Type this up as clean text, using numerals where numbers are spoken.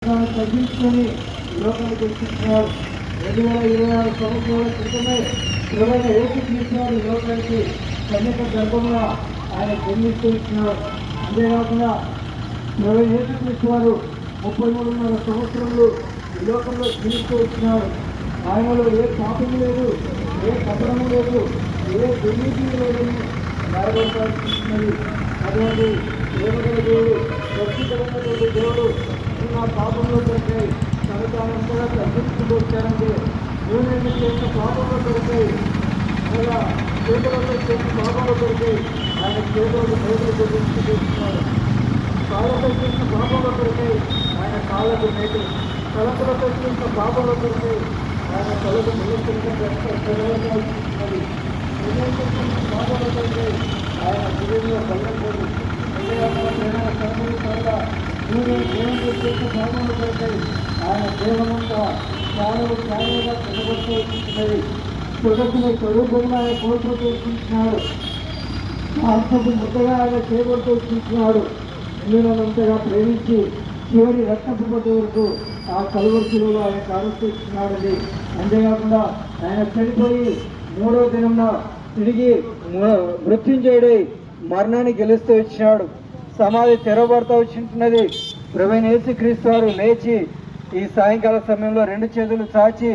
తాను తగ్గించుకొని లోకానికి వచ్చింటున్నాడు. 2026 సంవత్సరాల క్రితమే ఎవరైన యేసుక్రీస్తువారు లోకానికి కన్యక గర్భంగా ఆయన జన్మిస్తూ ఇచ్చినాడు. అంతేకాకుండా యేసుక్రీస్తువారు 33.5 సంవత్సరంలో ఈ లోకంలో జీవిస్తూ వచ్చినాడు. ఆయనలో ఏ పాపము లేదు, ఏ కపడము లేదు, ఏ దుర్నీతి లేదని బయటపడుతున్నది. అటువంటి దేవుడు దేవుడు ప్రస్తుతమైనటువంటి దేవుడు నా పాపంలో దొరికాయి తను తానంతగా తగ్గించుకుంటూ వచ్చారంటే నేను చేసిన పాపంలో దొరికాయి, అలా చేతులతో చేసిన పాపంలో దొరికాయి ఆయన చేతులకు మేకులు తగ్గించుకుంటూ వచ్చినాడు. కాళ్ళతో చేసిన పాపంలో దొరికాయి ఆయన కాళ్ళకు మేకులు, తలపులతో చేసిన పాపంలో దొరికాయి ఆయన తలకు నిలుస్తున్నది. పాపంలో దొరికాయి ఆయన హృదయంలో బలపడి భాగంలో దొరికాయి ఆయన దేవమంతా చాలా త్యాగంగా నిలబడుతూ వచ్చినది. ప్రగతిని స్వరూపంగా ఆయన కోల్పోతూ వచ్చినాడు. ఆత్మకు ముద్దగా ఆయన చేపడుతూ వచ్చినాడు. ఇందునంతగా ప్రేమించి చివరి రక్తపు పొద్దు వరకు ఆ కలువర్చులో ఆయన కారుస్తూ ఇచ్చినాడని. అంతేకాకుండా ఆయన చనిపోయి 3వ దినంన తిరిగి మృత్యుంజయుడై మరణాన్ని గెలుస్తూ ఇచ్చినాడు. సమాధి తెరవబడుతూ వచ్చినది. ప్రభువైన యేసుక్రీస్తు వారు లేచి ఈ సాయంకాల సమయంలో 2 చేతులు చాచి